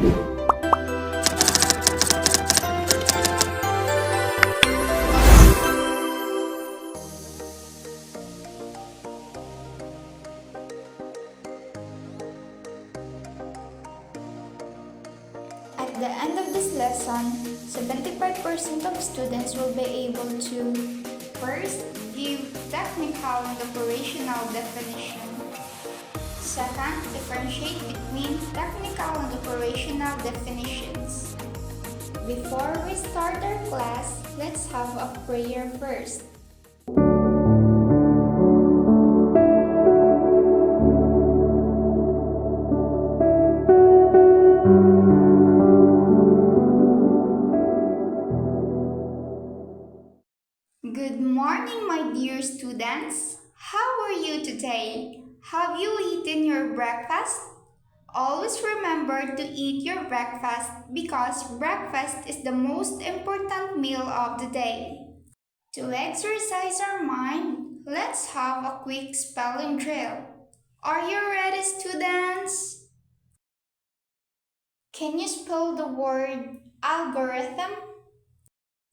At the end of this lesson, 75% of students will be able to first give technical and operational definition. Second, differentiate between technical and operational definitions. Before we start our class, let's have a prayer first. Good morning, my dear students. How are you today? Have you eaten your breakfast? Always remember to eat your breakfast because breakfast is the most important meal of the day. To exercise our mind, let's have a quick spelling drill. Are you ready, students? Can you spell the word algorithm?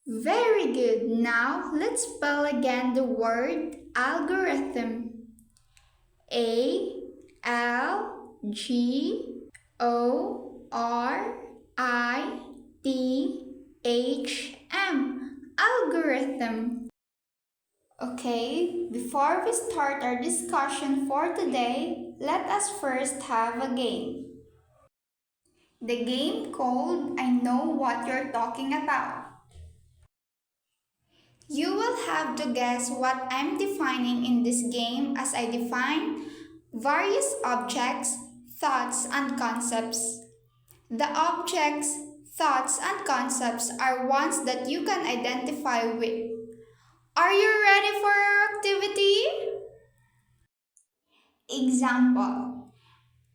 Very good. Now let's spell again the word algorithm. A-L-G-O-R-I-T-H-M. Algorithm. Okay, before we start our discussion for today, let us first have a game. The game called I Know What You're Talking About. You will have to guess what I'm defining in this game as I define various objects, thoughts, and concepts. The objects, thoughts, and concepts are ones that you can identify with. Are you ready for our activity? Example: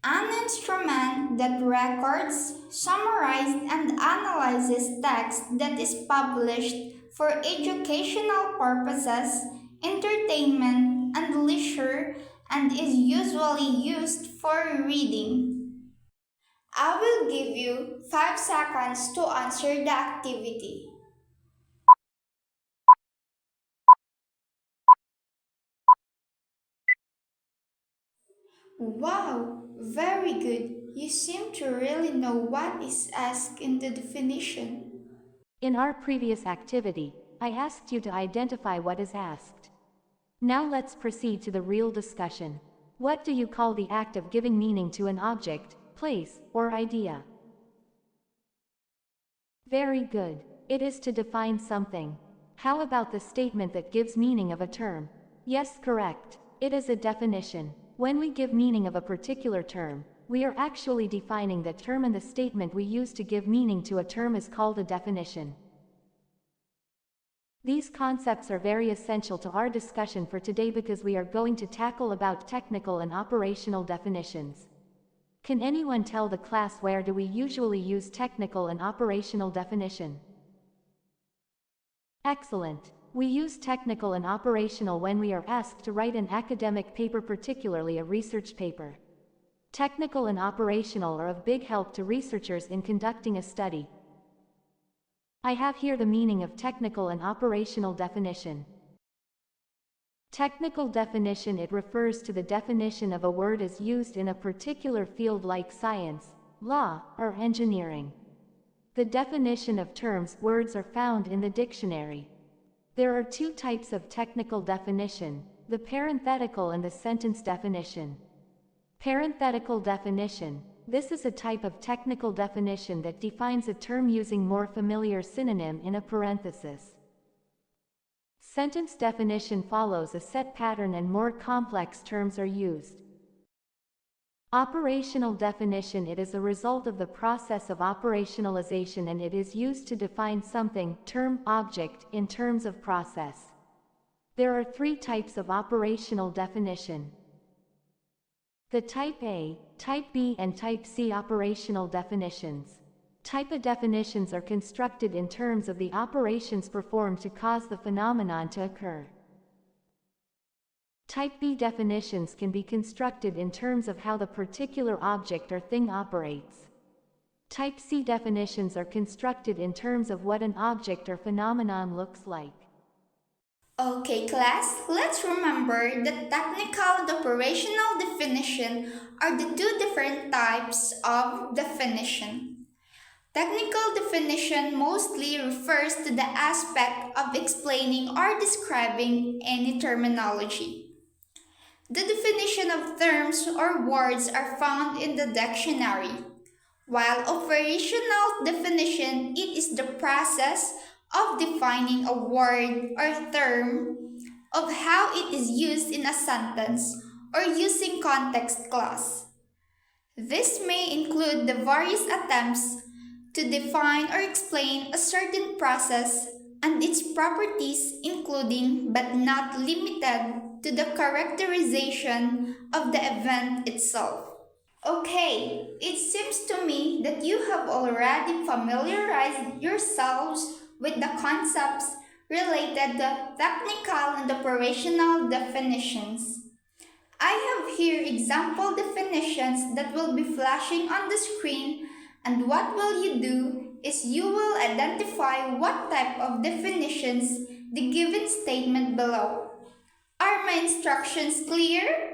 an instrument that records, summarizes, and analyzes text that is published for educational purposes, entertainment, and leisure, and is usually used for reading. I will give you 5 seconds to answer the activity. Wow, very good. You seem to really know what is asked in the definition. In our previous activity, I asked you to identify what is asked. Now let's proceed to the real discussion. What do you call the act of giving meaning to an object, place, or idea? Very good. It is to define something. How about the statement that gives meaning of a term? Yes, correct. It is a definition. When we give meaning of a particular term, we are actually defining that term, and the statement we use to give meaning to a term is called a definition. These concepts are very essential to our discussion for today because we are going to tackle about technical and operational definitions. Can anyone tell the class where do we usually use technical and operational definition? Excellent. We use technical and operational when we are asked to write an academic paper, particularly a research paper. Technical and operational are of big help to researchers in conducting a study. I have here the meaning of technical and operational definition. Technical definition: it refers to the definition of a word as used in a particular field like science, law, or engineering. The definition of terms, words are found in the dictionary. There are 2 types of technical definition: the parenthetical and the sentence definition. Parenthetical definition: this is a type of technical definition that defines a term using more familiar synonym in a parenthesis. Sentence definition follows a set pattern and more complex terms are used. Operational definition: it is a result of the process of operationalization and it is used to define something, term, object, in terms of process. There are 3 types of operational definition: the Type A, Type B, and Type C operational definitions. Type A definitions are constructed in terms of the operations performed to cause the phenomenon to occur. Type B definitions can be constructed in terms of how the particular object or thing operates. Type C definitions are constructed in terms of what an object or phenomenon looks like. Okay, class, let's remember that technical and operational definition are the two different types of definition. Technical definition mostly refers to the aspect of explaining or describing any terminology. The definition of terms or words are found in the dictionary, while operational definition it is the process of defining a word or term of how it is used in a sentence or using context clause. This may include the various attempts to define or explain a certain process and its properties, including but not limited to the characterization of the event itself. Okay, it seems to me that you have already familiarized yourselves with the concepts related to technical and operational definitions. I have here example definitions that will be flashing on the screen, and what will you do is you will identify what type of definitions the given statement below. Are my instructions clear?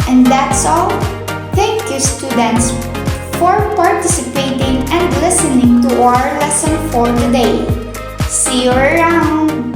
And that's all. Thank you, students, for participating and listening to our lesson for today. See you around.